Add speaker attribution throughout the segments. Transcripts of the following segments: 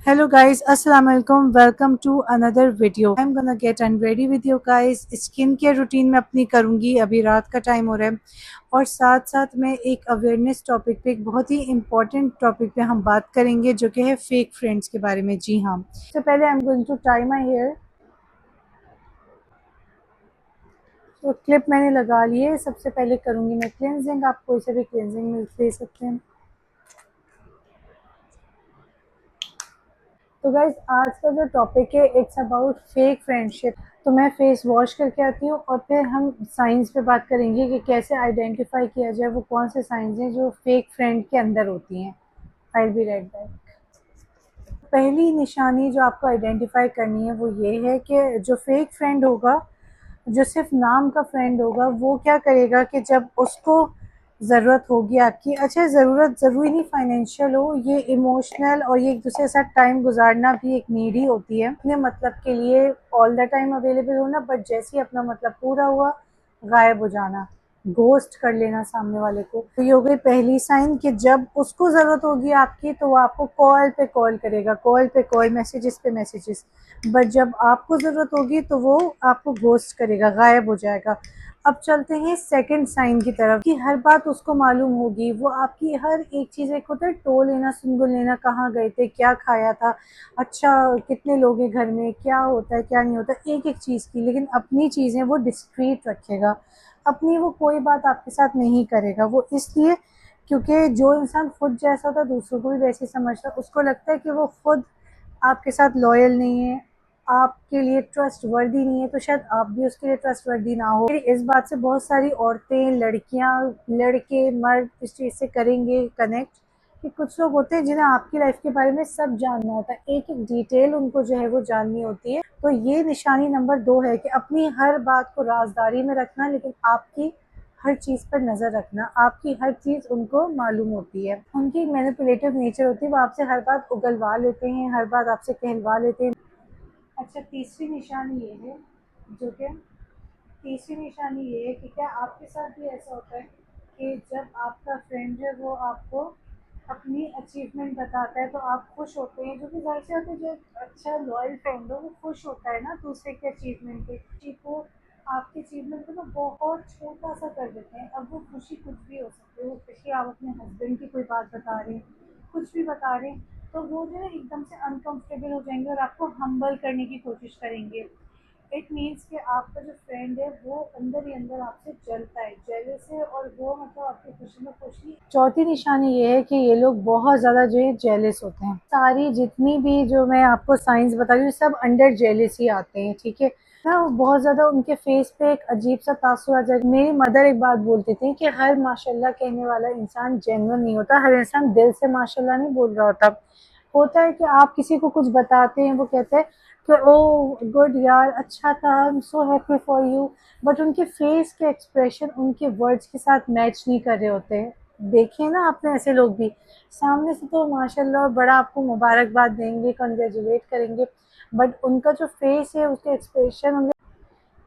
Speaker 1: Hello guys, Assalamu alaikum. Welcome to another video. I'm gonna get ready with you guys. Skin care routine में अपनी करूँगी. अभी रात का टाइम हो रहा है और साथ साथ में एक अवेयरनेस टॉपिक पे, एक बहुत ही इम्पोर्टेंट टॉपिक पे हम बात करेंगे जो कि है फेक फ्रेंड्स के बारे में. जी हाँ, तो पहले I am going to tie my hair. तो क्लिप मैंने लगा ली है. सबसे पहले करूँगी मैं क्लेंजिंग. आप कोई से भी क्लेंजिंग मिल्क ले सकते हैं. तो गाइज आज का जो टॉपिक है इट्स अबाउट फेक फ्रेंडशिप. तो मैं फेस वॉश करके आती हूँ और फिर हम साइंस पे बात करेंगे कि कैसे आइडेंटिफाई किया जाए वो कौन से साइंस हैं जो फेक फ्रेंड के अंदर होती हैं. I will be right back. पहली निशानी जो आपको आइडेंटिफाई करनी है वो ये है कि जो फेक फ्रेंड होगा, जो सिर्फ नाम का फ्रेंड होगा, वो क्या करेगा कि जब उसको ज़रूरत होगी आपकी, अच्छा ज़रूरत ज़रूरी नहीं फाइनेंशियल हो, ये इमोशनल और ये एक दूसरे के साथ टाइम गुजारना भी एक नीड ही होती है. अपने मतलब के लिए ऑल द टाइम अवेलेबल होना, बट जैसे ही अपना मतलब पूरा हुआ गायब हो जाना, घोस्ट कर लेना सामने वाले को. तो ये हो गई पहली साइन कि जब उसको ज़रूरत होगी आपकी तो वो आपको कॉल पे कॉल करेगा, कॉल पे कॉल, मैसेजेस पे मैसेजेस. बट जब आपको ज़रूरत होगी तो वो आपको घोस्ट करेगा, गायब हो जाएगा. अब चलते हैं सेकंड साइन की तरफ कि हर बात उसको मालूम होगी. वो आपकी हर एक चीज़, एक होता है टो लेना, सुन लेना, कहाँ गए थे, क्या खाया था, अच्छा कितने लोग हैं घर में, क्या होता है क्या नहीं होता, एक एक चीज़ की. लेकिन अपनी चीज़ें वो डिस्क्रीट रखेगा. अपनी वो कोई बात आपके साथ नहीं करेगा. वो इसलिए क्योंकि जो इंसान खुद जैसा होता है दूसरों को भी वैसे ही समझता है. उसको लगता है कि वो खुद आपके साथ लॉयल नहीं है, आपके लिए ट्रस्ट वर्दी नहीं है, तो शायद आप भी उसके लिए ट्रस्ट वर्दी ना हो. इस बात से बहुत सारी औरतें, लड़कियां, लड़के, मर्द इस चीज़ से करेंगे कनेक्ट कि कुछ लोग होते हैं जिन्हें आपकी लाइफ के बारे में सब जानना होता है, एक एक डिटेल उनको जो है वो जाननी होती है. तो ये निशानी नंबर 2 है कि अपनी हर बात को राजदारी में रखना, लेकिन आपकी हर चीज़ पर नज़र रखना. आपकी हर चीज़ उनको मालूम होती है. उनकी मैनिपुलेटिव नेचर होती है, वो आपसे हर बात उगलवा लेते हैं, हर बात आपसे कहलवा लेते हैं. अच्छा, तीसरी निशानी ये है जो कि तीसरी निशानी ये है कि क्या आपके साथ भी ऐसा होता है कि जब आपका फ्रेंड जो है वो आपको अपनी अचीवमेंट बताता है तो आप खुश होते हैं, जो कि ज़ाहिर सी बात है, जो एक अच्छा लॉयल फ्रेंड हो वो खुश होता है ना दूसरे के अचीवमेंट पे. किसी को आपके अचीवमेंट को ना बहुत छोटा सा कर देते हैं. अब वो खुशी कुछ भी हो सकती है. वो खुशी आप अपने हस्बैंड की कोई बात बता रहे हैं, कुछ भी बता रहे हैं, तो वो जो है एकदम से अनकंफर्टेबल हो जाएंगे और आपको हम्बल करने की कोशिश करेंगे. इट मीन्स कि आपका जो फ्रेंड है वो अंदर ही अंदर आपसे जलता है, जेलस है, और वो मतलब आपकी खुशी में खुश नहीं. चौथी निशानी ये है कि ये लोग बहुत ज़्यादा जो है जेलस होते हैं. सारी जितनी भी जो मैं आपको साइंस बता रही हूँ सब अंडर जेलस ही आते हैं, ठीक है ना. बहुत ज़्यादा उनके फेस पे एक अजीब सा तासुर आ जाएगा. मेरी मदर एक बात बोलती थी कि हर माशाल्लाह कहने वाला इंसान जेन्युइन नहीं होता, हर इंसान दिल से माशाल्लाह नहीं बोल रहा होता. होता है कि आप किसी को कुछ बताते हैं, वो कहते हैं कि ओ गुड यार, अच्छा था, I am so happy for you, but उनके फेस के एक्सप्रेशन उनके वर्ड्स के साथ मैच नहीं कर रहे होते हैं. देखे ना आपने ऐसे लोग भी, सामने से तो माशाल्लाह बड़ा आपको मुबारकबाद देंगे, कंग्रेचुलेट करेंगे, बट उनका जो फेस है, उसके एक्सप्रेशन,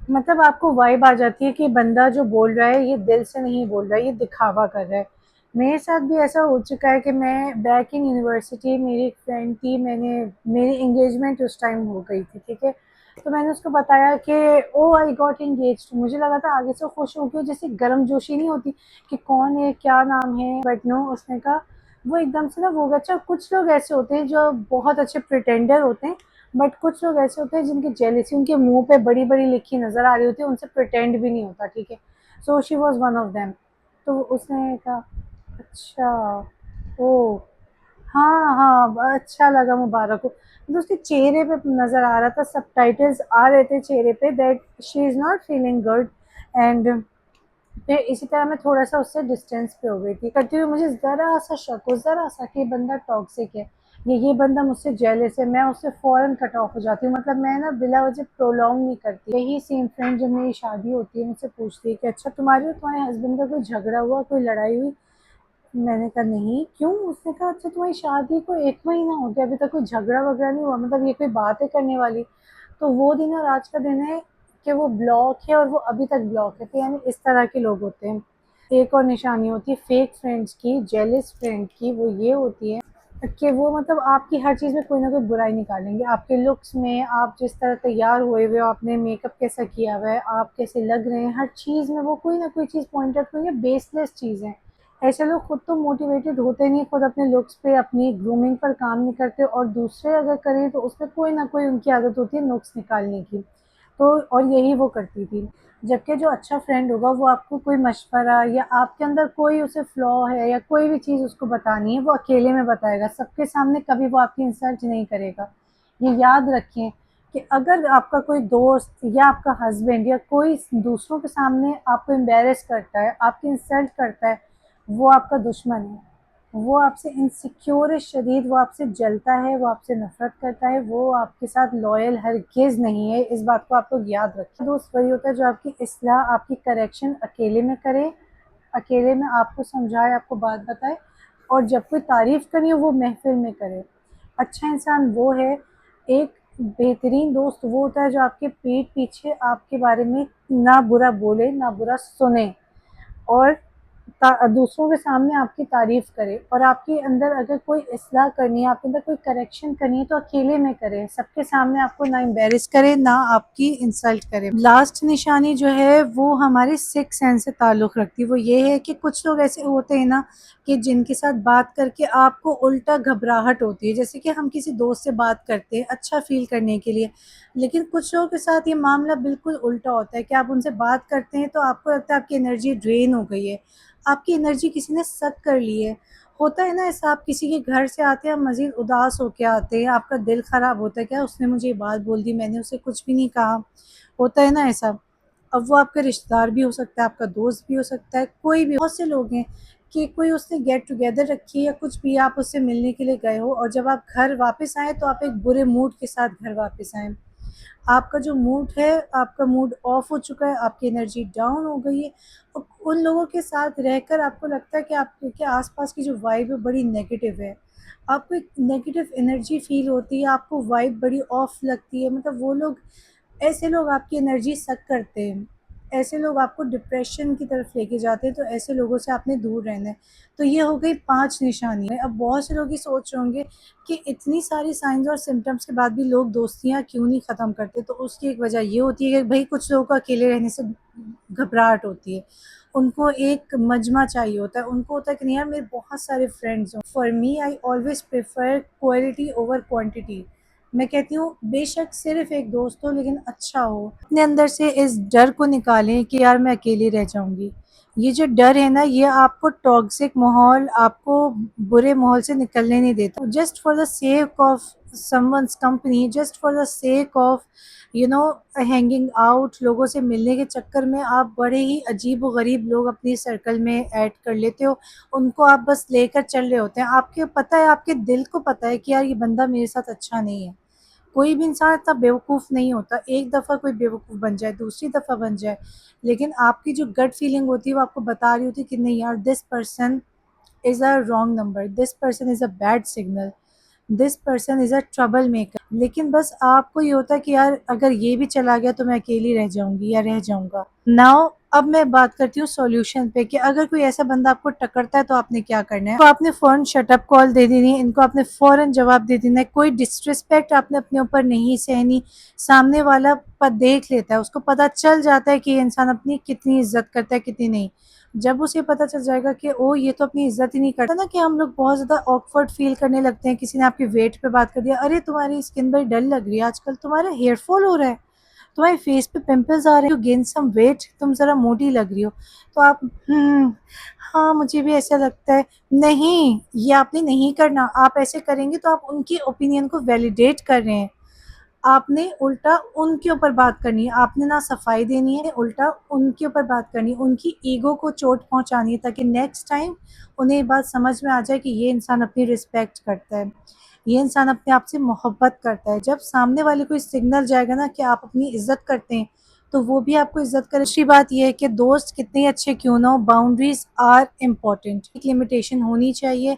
Speaker 1: मतलब आपको वाइब आ जाती है कि बंदा जो बोल रहा है ये दिल से नहीं बोल रहा है, ये दिखावा कर रहा है. मेरे साथ भी ऐसा हो चुका है कि मैं बैक इन यूनिवर्सिटी, मेरी एक फ्रेंड थी, मेरी एंगेजमेंट उस टाइम हो गई थी, ठीक है. तो मैंने उसको बताया कि ओ आई गॉट एंगेज. मुझे लगा था आगे से खुश हो गई, जैसे गर्म जोशी नहीं होती कि कौन है, क्या नाम है, बट नो, उसने कहा वो एकदम से ना वो. अच्छा, कुछ लोग ऐसे होते हैं जो बहुत अच्छे प्रिटेंडर होते हैं, बट कुछ लोग ऐसे होते हैं जिनकी जेलिसी उनके मुंह पे बड़ी बड़ी लिखी नज़र आ रही होती है, उनसे प्रिटेंड भी नहीं होता, ठीक है. So she was one of them. तो उसने कहा अच्छा, ओ, हाँ हाँ, अच्छा लगा, मुबारक हो. तो उसके चेहरे पे नज़र आ रहा था, सबटाइटल्स आ रहे थे चेहरे पे, that she is not feeling good. And फिर इसी तरह मैं थोड़ा सा उससे डिस्टेंस पे हो गई थी. करते हुए मुझे ज़रा सा शक हो, ज़रा सा, कि बंदा टॉक्सिक है, ये बंदा मुझसे जेलस है, मैं उससे फ़ौरन कट ऑफ हो जाती हूँ. मतलब मैं ना बिला वजह प्रोलॉन्ग नहीं करती. यही सेम फ्रेंड जब मेरी शादी होती है मुझसे पूछती है कि अच्छा तुम्हारे और तुम्हारे हस्बैंड का कोई झगड़ा हुआ, कोई लड़ाई हुई. मैंने कहा नहीं, क्यों. उसने कहा अच्छा तुम्हारी शादी को 1 महीना हो गया, अभी तक कोई झगड़ा वगड़ा नहीं हुआ, मतलब ये कोई बात है करने वाली. तो वो दिन और आज का दिन है कि वो ब्लॉक है और वो अभी तक ब्लॉक है. तो यानी इस तरह के लोग होते हैं. एक और निशानी होती है फेक फ्रेंड्स की, जेलस फ्रेंड की, वो ये होती है कि वो मतलब आपकी हर चीज़ में कोई ना कोई बुराई निकालेंगे। आपके लुक्स में, आप जिस तरह तैयार हुए हुए हो, आपने मेकअप कैसा किया हुआ है, आप कैसे लग रहे हैं, हर चीज़ में वो कोई ना कोई चीज़ पॉइंट आउट करेंगे, बेसलेस चीज़ें। ऐसे लोग खुद तो मोटिवेटेड होते नहीं, खुद अपने लुक्स पे, अपनी ग्रूमिंग पर काम नहीं करते, और दूसरे अगर करें तो उसमें कोई ना कोई उनकी आदत होती है नुक्स निकालने की। तो और यही वो करती थी। जबकि जो अच्छा फ्रेंड होगा वो आपको कोई मशवरा, या आपके अंदर कोई उसे फ्लॉ है या कोई भी चीज़ उसको बतानी है, वो अकेले में बताएगा, सबके सामने कभी वो आपकी इंसल्ट नहीं करेगा। ये याद रखें कि अगर आपका कोई दोस्त या आपका हस्बैंड या कोई दूसरों के सामने आपको एम्बेरस करता है, आपकी इंसल्ट करता है, वो आपका दुश्मन है। वो आपसे इनसिक्योर है शदीद, वो आपसे जलता है, वो आपसे नफ़रत करता है, वो आपके साथ लॉयल हरगिज़ नहीं है। इस बात को आप लोग याद रखें। दोस्त वही होता है जो आपकी इस्लाह, आपकी करेक्शन अकेले में करे, अकेले में आपको समझाए, आपको बात बताए, और जब कोई तारीफ़ करनी हो वो महफ़िल में करे। अच्छा इंसान वो है, एक बेहतरीन दोस्त वो होता है जो आपके पीठ पीछे आपके बारे में ना बुरा बोले, ना बुरा सुने, और दूसरों के सामने आपकी तारीफ करे। और आपके अंदर अगर कोई इस्लाह करनी है, आपके अंदर कोई करेक्शन करनी है, तो अकेले में करे, सबके सामने आपको ना एम्बेरस करे, ना आपकी इंसल्ट करे। लास्ट निशानी जो है वो हमारे सिक्स सेंस से ताल्लुक़ रखती है। वो ये है कि कुछ लोग ऐसे होते हैं ना कि जिनके साथ बात करके आपको उल्टा घबराहट होती है। जैसे कि हम किसी दोस्त से बात करते हैं अच्छा फ़ील करने के लिए, लेकिन कुछ लोगों के साथ ये मामला बिल्कुल उल्टा होता है कि आप उनसे बात करते हैं तो आपको लगता है आपकी एनर्जी ड्रेन हो गई है, आपकी एनर्जी किसी ने सक कर ली है। होता है ना ऐसा, आप किसी के घर से आते हैं, मज़ीद उदास होके आते हैं, आपका दिल ख़राब होता है, क्या उसने मुझे ये बात बोल दी, मैंने उसे कुछ भी नहीं कहा। होता है ना ऐसा। अब वो आपका रिश्तेदार भी हो सकता है, आपका दोस्त भी हो सकता है, कोई भी। बहुत से लोग हैं कि कोई उसने गेट टुगेदर रखी है या कुछ भी, आप उससे मिलने के लिए गए हो, और जब आप घर वापस आए तो आप एक बुरे मूड के साथ घर वापस आए। आपका जो मूड है, आपका मूड ऑफ हो चुका है, आपकी एनर्जी डाउन हो गई है, और उन लोगों के साथ रहकर आपको लगता है कि आपके आसपास की जो वाइब है बड़ी नेगेटिव है, आपको एक नेगेटिव एनर्जी फील होती है, आपको वाइब बड़ी ऑफ लगती है। मतलब वो लोग, ऐसे लोग आपकी एनर्जी सक करते हैं, ऐसे लोग आपको डिप्रेशन की तरफ लेके जाते हैं, तो ऐसे लोगों से आपने दूर रहना है। तो ये हो गई 5 निशानी। अब बहुत से लोग ये सोच रहे होंगे कि इतनी सारी साइंस और सिम्पटम्स के बाद भी लोग दोस्तियाँ क्यों नहीं ख़त्म करते? तो उसकी एक वजह ये होती है कि भई कुछ लोगों को अकेले रहने से घबराहट होती है। उनको एक मजमा चाहिए होता है, उनको होता है कि नहीं यार मेरे बहुत सारे फ्रेंड्स हों। For me I always prefer quality over quantity. मैं कहती हूँ बेशक सिर्फ़ एक दोस्त हो लेकिन अच्छा हो। अपने अंदर से इस डर को निकालें कि यार मैं अकेली रह जाऊँगी। ये जो डर है ना, ये आपको टॉक्सिक माहौल, आपको बुरे माहौल से निकलने नहीं देता। Just for the sake of someone's company, just for the sake of you know hanging out, लोगों से मिलने के चक्कर में आप बड़े ही अजीब व गरीब लोग अपनी सर्कल में ऐड कर लेते हो। उनको आप बस लेकर चल रहे होते हैं। आपके पता है, आपके दिल को पता है कि यार ये बंदा मेरे साथ अच्छा नहीं है। कोई भी इंसान इतना बेवकूफ़ नहीं होता। एक दफ़ा कोई बेवकूफ़ बन जाए, दूसरी दफ़ा बन जाए, लेकिन आपकी जो गट फीलिंग होती है वो आपको बता रही होती है कि नहीं यार, this person is a wrong number, this person is a bad signal, this person is a trouble maker. लेकिन बस आपको ये होता है कि यार अगर ये भी चला गया तो मैं अकेली रह जाऊँगी या रह जाऊँगा। नाउ अब मैं बात करती हूँ सॉल्यूशन पे, कि अगर कोई ऐसा बंदा आपको टकरता है तो आपने क्या करना है। तो आपने फ़ौरन शट अप कॉल दे देनी है, इनको आपने फ़ौरन जवाब दे देना है। कोई डिसरिस्पेक्ट आपने अपने ऊपर नहीं सहनी। सामने वाला देख लेता है, उसको पता चल जाता है कि ये इंसान अपनी कितनी इज्जत करता है, कितनी नहीं। जब उसे पता चल जाएगा कि ओ ये तो अपनी इज्जत ही नहीं करता ना, कि हम लोग बहुत ज़्यादा ऑकवर्ड फील करने लगते हैं। किसी ने आपके वेट पे बात कर दिया, अरे तुम्हारी स्किन बड़ी डल लग रही है आजकल, तुम्हारा हेयर फॉल हो रहा है, तुम्हारे फेस पे पिंपल्स आ रहे हैं, यू गेन सम वेट, तुम ज़रा मोटी लग रही हो। तो आप हाँ मुझे भी ऐसा लगता है। नहीं, ये आपने नहीं करना। आप ऐसे करेंगे तो आप उनकी ओपिनियन को वैलिडेट कर रहे हैं। आपने उल्टा उनके ऊपर बात करनी है, आपने ना सफाई देनी है, उल्टा उनके ऊपर बात करनी है, उनकी ईगो को चोट पहुंचानी है, ताकि नेक्स्ट टाइम उन्हें ये बात समझ में आ जाए कि ये इंसान अपनी रिस्पेक्ट करता है, ये इंसान अपने आप से मोहब्बत करता है। जब सामने वाले को सिग्नल जाएगा ना कि आप अपनी इज्जत करते हैं, तो वो भी आपको इज्जत करे। दूसरी बात यह है कि दोस्त कितने अच्छे क्यों ना हो, बाउंड्रीज आर इम्पॉर्टेंट, एक लिमिटेशन होनी चाहिए।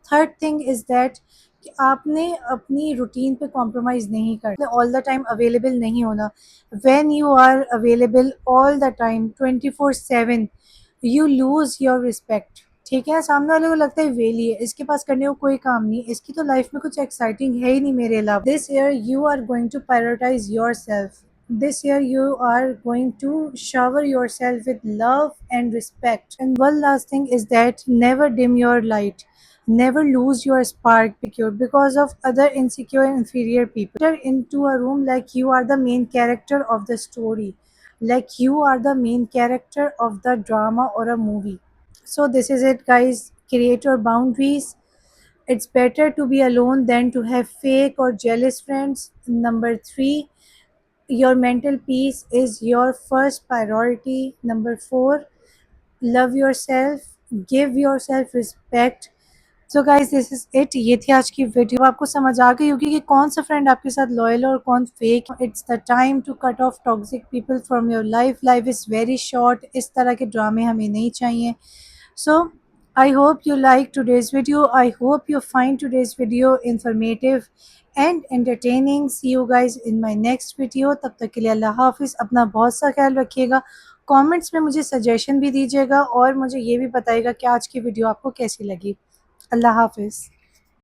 Speaker 1: थर्ड थिंग इज़ दैट कि आपने अपनी रूटीन पे कॉम्प्रोमाइज़ नहीं करना, ऑल द टाइम अवेलेबल नहीं होना। When you are available all the time 24/7, you lose your respect. ठीक है, सामने वाले को लगता है वेली है, इसके पास करने को कोई काम नहीं, इसकी तो लाइफ में कुछ एक्साइटिंग है ही नहीं मेरे अलावा। This year you are going to prioritise yourself. This year you are going to shower yourself with love and respect. And one last thing is that never dim your light. Never lose your spark pure because of other insecure and inferior people. Enter into a room like you are the main character of the story, like you are the main character of the drama or a movie. So this is it, guys. Create your boundaries. It's better to be alone than to have fake or jealous friends. Number three, your mental peace is your first priority. Number four, love yourself, give yourself respect. So guys this is it, ये थी आज की video. आपको समझ आ गई होगी कि कौन सा फ्रेंड आपके साथ लॉयल और कौन fake. It's the time to cut off toxic people from your life. Life is very short, इस तरह के ड्रामे हमें नहीं चाहिए। So I hope you like today's video. I hope you find today's video informative and entertaining. See you guys in my next video. तब तक के लिए अल्लाह हाफिज़। अपना बहुत सा ख्याल रखिएगा। कमेंट्स में मुझे सजेशन भी दीजिएगा और मुझे ये भी बताइएगा कि आज की वीडियो आपको कैसी लगी। अल्लाह हाफिज़।